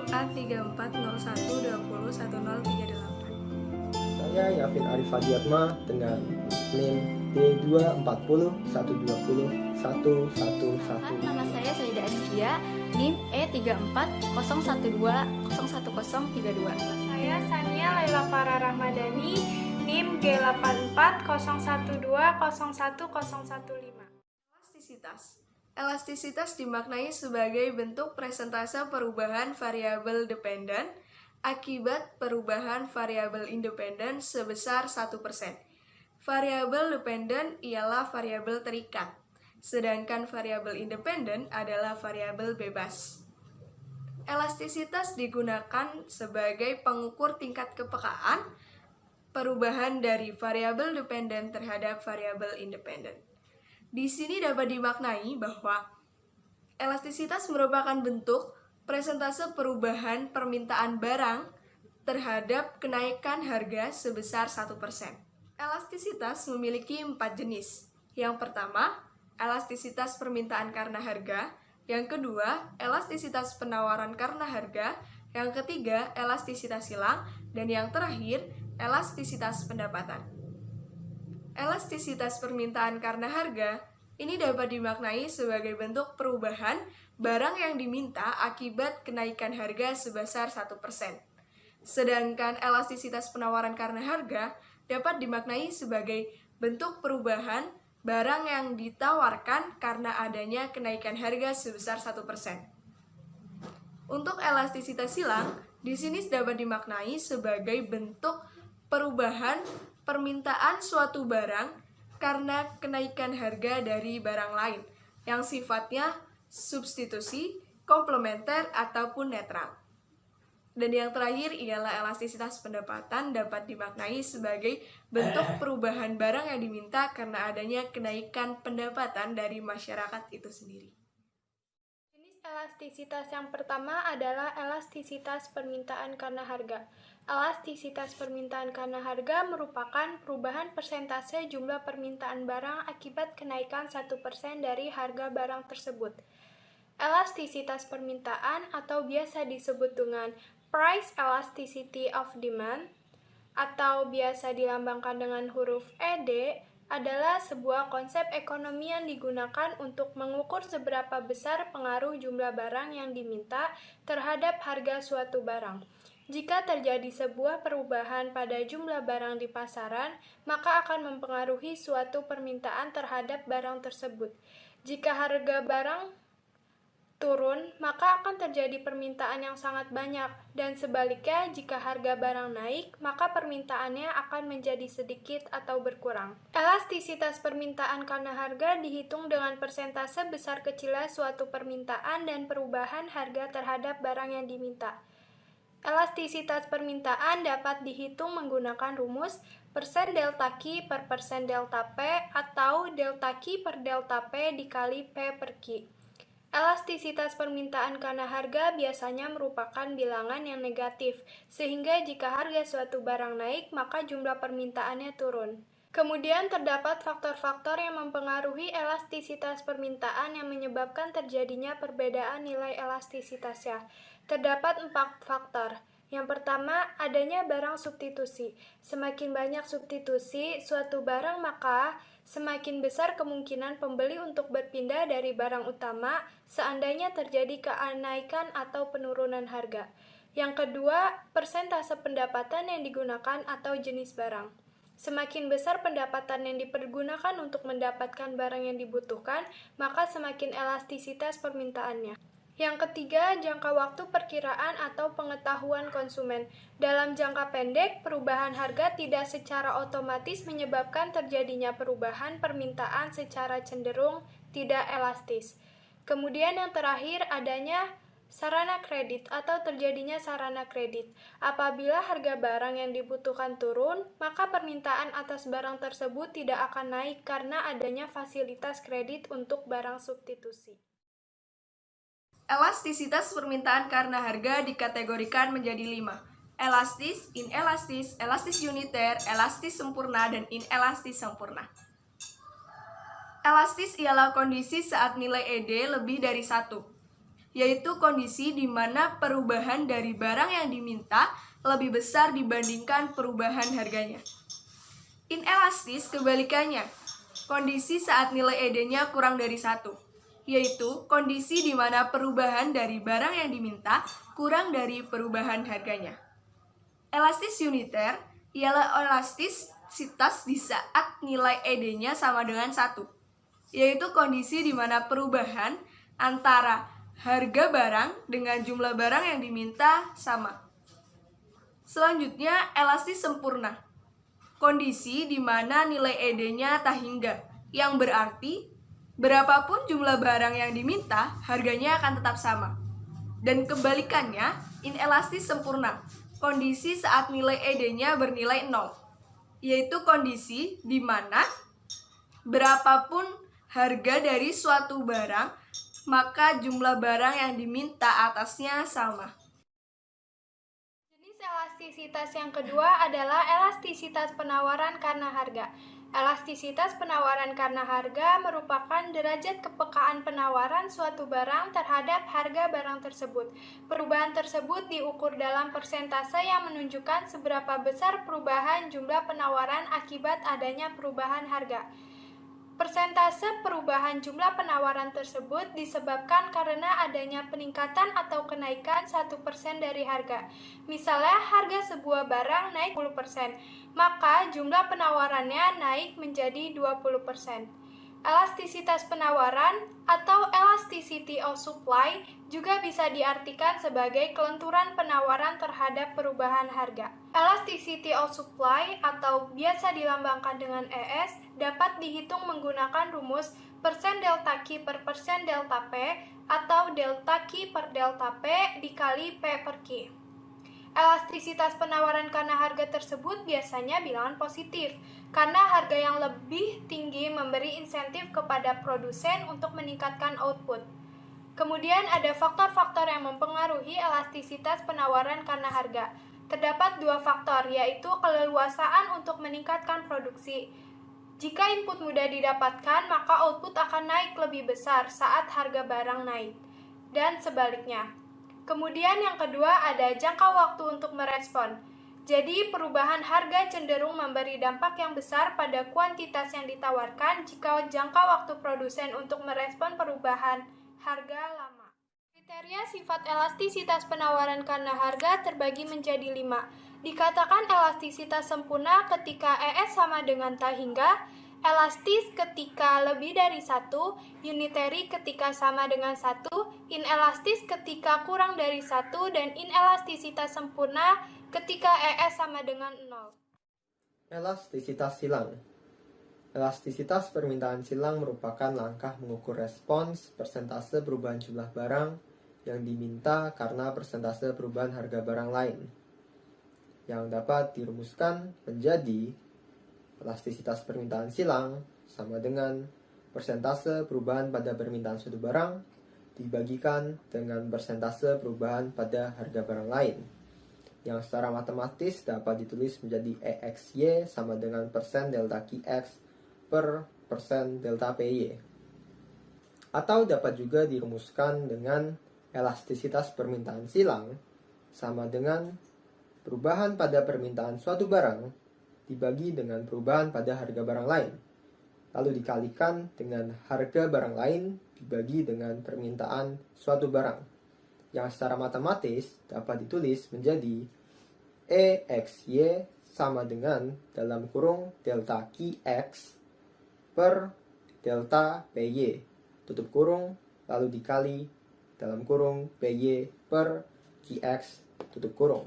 A3401201038. Saya Yafin Arif Fadiatma dengan NIM D2401201111. Nama saya Saida Askia, NIM E340120101032. Saya Sania Laila Farah Rahmadani, NIM G840120101015. Elastisitas dimaknai sebagai bentuk presentase perubahan variabel dependen akibat perubahan variabel independen sebesar 1%. Variabel dependen ialah variabel terikat, sedangkan variabel independen adalah variabel bebas. Elastisitas digunakan sebagai pengukur tingkat kepekaan perubahan dari variabel dependen terhadap variabel independen. Di sini dapat dimaknai bahwa elastisitas merupakan bentuk presentase perubahan permintaan barang terhadap kenaikan harga sebesar 1%. Elastisitas memiliki 4 jenis. Yang pertama, elastisitas permintaan karena harga. Yang kedua, elastisitas penawaran karena harga. Yang ketiga, elastisitas silang. Dan yang terakhir, elastisitas pendapatan. Elastisitas permintaan karena harga ini dapat dimaknai sebagai bentuk perubahan barang yang diminta akibat kenaikan harga sebesar 1%. Sedangkan elastisitas penawaran karena harga dapat dimaknai sebagai bentuk perubahan barang yang ditawarkan karena adanya kenaikan harga sebesar 1%. Untuk elastisitas silang, di sini dapat dimaknai sebagai bentuk perubahan permintaan suatu barang karena kenaikan harga dari barang lain yang sifatnya substitusi, komplementer, ataupun netral. Dan yang terakhir ialah elastisitas pendapatan dapat dimaknai sebagai bentuk perubahan barang yang diminta karena adanya kenaikan pendapatan dari masyarakat itu sendiri. Elastisitas yang pertama adalah elastisitas permintaan karena harga. Elastisitas permintaan karena harga merupakan perubahan persentase jumlah permintaan barang akibat kenaikan 1% dari harga barang tersebut. Elastisitas permintaan atau biasa disebut dengan price elasticity of demand atau biasa dilambangkan dengan huruf ED adalah sebuah konsep ekonomi yang digunakan untuk mengukur seberapa besar pengaruh jumlah barang yang diminta terhadap harga suatu barang. Jika terjadi sebuah perubahan pada jumlah barang di pasaran, maka akan mempengaruhi suatu permintaan terhadap barang tersebut. Jika harga barang turun, maka akan terjadi permintaan yang sangat banyak, dan sebaliknya, jika harga barang naik, maka permintaannya akan menjadi sedikit atau berkurang. Elastisitas permintaan karena harga dihitung dengan persentase besar kecilnya suatu permintaan dan perubahan harga terhadap barang yang diminta. Elastisitas permintaan dapat dihitung menggunakan rumus persen delta Q per persen delta P atau delta Q per delta P dikali P per Q. Elastisitas permintaan karena harga biasanya merupakan bilangan yang negatif, sehingga jika harga suatu barang naik, maka jumlah permintaannya turun. Kemudian terdapat faktor-faktor yang mempengaruhi elastisitas permintaan yang menyebabkan terjadinya perbedaan nilai elastisitasnya. Terdapat 4 faktor. Yang pertama, adanya barang substitusi. Semakin banyak substitusi suatu barang, maka semakin besar kemungkinan pembeli untuk berpindah dari barang utama seandainya terjadi kenaikan atau penurunan harga. Yang kedua, persentase pendapatan yang digunakan atau jenis barang. Semakin besar pendapatan yang dipergunakan untuk mendapatkan barang yang dibutuhkan, maka semakin elastisitas permintaannya. Yang ketiga, jangka waktu perkiraan atau pengetahuan konsumen. Dalam jangka pendek, perubahan harga tidak secara otomatis menyebabkan terjadinya perubahan permintaan secara cenderung tidak elastis. Kemudian yang terakhir, adanya sarana kredit atau terjadinya sarana kredit. Apabila harga barang yang dibutuhkan turun, maka permintaan atas barang tersebut tidak akan naik karena adanya fasilitas kredit untuk barang substitusi. Elastisitas permintaan karena harga dikategorikan menjadi 5. Elastis, inelastis, elastis uniter, elastis sempurna, dan inelastis sempurna. Elastis ialah kondisi saat nilai ED lebih dari 1. yaitu kondisi di mana perubahan dari barang yang diminta lebih besar dibandingkan perubahan harganya. Inelastis kebalikannya, kondisi saat nilai ED-nya kurang dari 1, yaitu kondisi di mana perubahan dari barang yang diminta kurang dari perubahan harganya. Elastis uniter ialah elastisitas di saat nilai ED-nya sama dengan 1, yaitu kondisi di mana perubahan antara harga barang dengan jumlah barang yang diminta sama. Selanjutnya, elastis sempurna. Kondisi di mana nilai ED-nya tak hingga, yang berarti berapapun jumlah barang yang diminta, harganya akan tetap sama. Dan kebalikannya, inelastis sempurna. Kondisi saat nilai ED-nya bernilai 0, yaitu kondisi di mana berapapun harga dari suatu barang, maka jumlah barang yang diminta atasnya sama. Jenis elastisitas yang kedua adalah elastisitas penawaran karena harga. Elastisitas penawaran karena harga merupakan derajat kepekaan penawaran suatu barang terhadap harga barang tersebut. Perubahan tersebut diukur dalam persentase yang menunjukkan seberapa besar perubahan jumlah penawaran akibat adanya perubahan harga. Persentase perubahan jumlah penawaran tersebut disebabkan karena adanya peningkatan atau kenaikan 1% dari harga. Misalnya harga sebuah barang naik 10%, maka jumlah penawarannya naik menjadi 20%. Elastisitas penawaran atau elasticity of supply juga bisa diartikan sebagai kelenturan penawaran terhadap perubahan harga. Elasticity of supply atau biasa dilambangkan dengan ES dapat dihitung menggunakan rumus persen delta Q per persen delta P atau delta Q per delta P dikali P per Q. Elastisitas penawaran karena harga tersebut biasanya bilangan positif, karena harga yang lebih tinggi memberi insentif kepada produsen untuk meningkatkan output. Kemudian ada faktor-faktor yang mempengaruhi elastisitas penawaran karena harga. Terdapat dua faktor, yaitu keleluasaan untuk meningkatkan produksi. Jika input mudah didapatkan, maka output akan naik lebih besar saat harga barang naik, dan sebaliknya. Kemudian yang kedua ada jangka waktu untuk merespon. Jadi perubahan harga cenderung memberi dampak yang besar pada kuantitas yang ditawarkan jika jangka waktu produsen untuk merespon perubahan harga lama. Kriteria sifat elastisitas penawaran karena harga terbagi menjadi 5. Dikatakan elastisitas sempurna ketika ES sama dengan tak hingga, elastis ketika lebih dari 1, unitary ketika sama dengan 1, inelastis ketika kurang dari 1, dan inelastisitas sempurna ketika ES sama dengan 0. Elastisitas silang. Elastisitas permintaan silang merupakan langkah mengukur respons persentase perubahan jumlah barang yang diminta karena persentase perubahan harga barang lain, yang dapat dirumuskan menjadi elastisitas permintaan silang sama dengan persentase perubahan pada permintaan suatu barang dibagikan dengan persentase perubahan pada harga barang lain, yang secara matematis dapat ditulis menjadi EXY sama dengan persen delta QX per persen delta PY. Atau dapat juga dirumuskan dengan elastisitas permintaan silang sama dengan perubahan pada permintaan suatu barang dibagi dengan perubahan pada harga barang lain, lalu dikalikan dengan harga barang lain dibagi dengan permintaan suatu barang, yang secara matematis dapat ditulis menjadi EXY sama dengan dalam kurung delta QX per delta PY, tutup kurung, lalu dikali dalam kurung PY per QX, tutup kurung.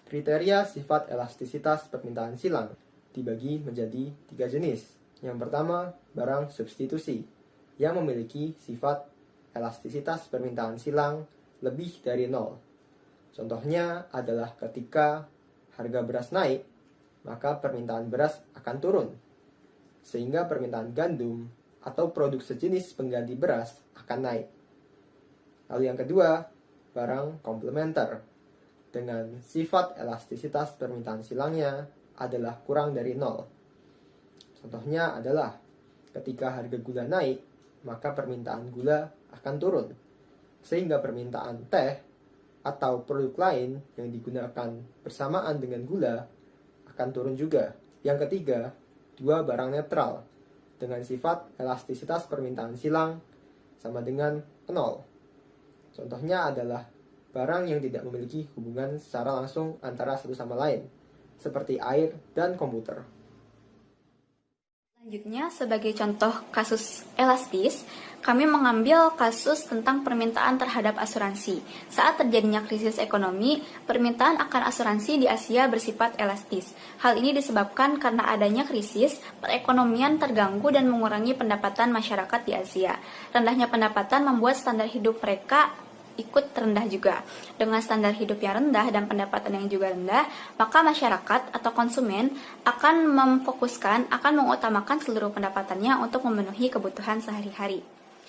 Kriteria sifat elastisitas permintaan silang dibagi menjadi 3 jenis. Yang pertama, barang substitusi, yang memiliki sifat elastisitas permintaan silang lebih dari 0. Contohnya adalah ketika harga beras naik, maka permintaan beras akan turun, sehingga permintaan gandum atau produk sejenis pengganti beras akan naik. Lalu yang kedua, barang komplementer, dengan sifat elastisitas permintaan silangnya adalah kurang dari 0. Contohnya adalah ketika harga gula naik, maka permintaan gula akan turun, sehingga permintaan teh atau produk lain yang digunakan bersamaan dengan gula akan turun juga. Yang ketiga, dua barang netral dengan sifat elastisitas permintaan silang sama dengan 0. Contohnya adalah barang yang tidak memiliki hubungan secara langsung antara satu sama lain, seperti air dan komputer. Selanjutnya, sebagai contoh kasus elastis, kami mengambil kasus tentang permintaan terhadap asuransi. Saat terjadinya krisis ekonomi, permintaan akan asuransi di Asia bersifat elastis. Hal ini disebabkan karena adanya krisis, perekonomian terganggu dan mengurangi pendapatan masyarakat di Asia. Rendahnya pendapatan membuat standar hidup mereka ikut rendah juga. Dengan standar hidup yang rendah dan pendapatan yang juga rendah, maka masyarakat atau konsumen akan mengutamakan seluruh pendapatannya untuk memenuhi kebutuhan sehari-hari.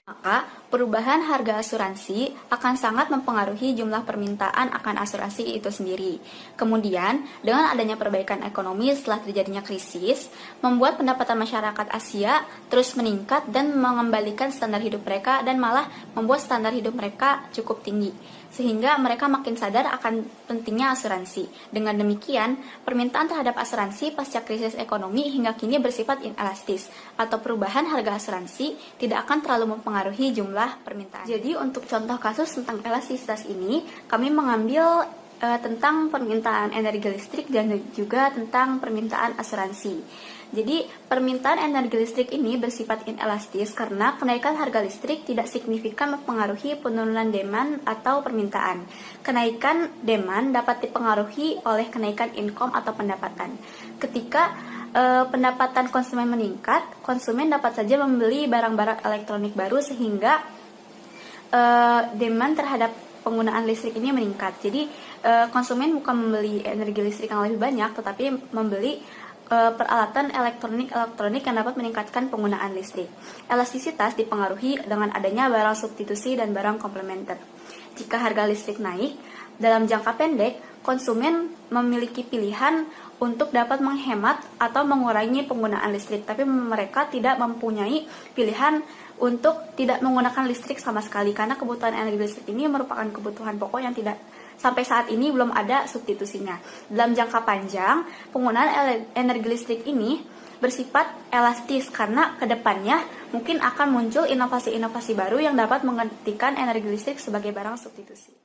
Maka, perubahan harga asuransi akan sangat mempengaruhi jumlah permintaan akan asuransi itu sendiri. Kemudian, dengan adanya perbaikan ekonomi setelah terjadinya krisis, membuat pendapatan masyarakat Asia terus meningkat dan mengembalikan standar hidup mereka dan malah membuat standar hidup mereka cukup tinggi. Sehingga mereka makin sadar akan pentingnya asuransi. Dengan demikian, permintaan terhadap asuransi pasca krisis ekonomi hingga kini bersifat inelastis, atau perubahan harga asuransi tidak akan terlalu mempengaruhi jumlah permintaan. Jadi untuk contoh kasus tentang elastisitas ini, kami mengambil tentang permintaan energi listrik dan juga tentang permintaan asuransi. Jadi, permintaan energi listrik ini bersifat inelastis karena kenaikan harga listrik tidak signifikan mempengaruhi penurunan demand atau permintaan. Kenaikan demand dapat dipengaruhi oleh kenaikan income atau pendapatan. Ketika pendapatan konsumen meningkat, konsumen dapat saja membeli barang-barang elektronik baru sehingga demand terhadap penggunaan listrik ini meningkat. Jadi, konsumen bukan membeli energi listrik yang lebih banyak, tetapi membeli peralatan elektronik yang dapat meningkatkan penggunaan listrik. Elastisitas dipengaruhi dengan adanya barang substitusi dan barang komplementer. Jika harga listrik naik, dalam jangka pendek, konsumen memiliki pilihan untuk dapat menghemat atau mengurangi penggunaan listrik, tapi mereka tidak mempunyai pilihan untuk tidak menggunakan listrik sama sekali, karena kebutuhan energi listrik ini merupakan kebutuhan pokok yang tidak sampai saat ini belum ada substitusinya. Dalam jangka panjang, penggunaan energi listrik ini bersifat elastis karena kedepannya mungkin akan muncul inovasi-inovasi baru yang dapat menggantikan energi listrik sebagai barang substitusi.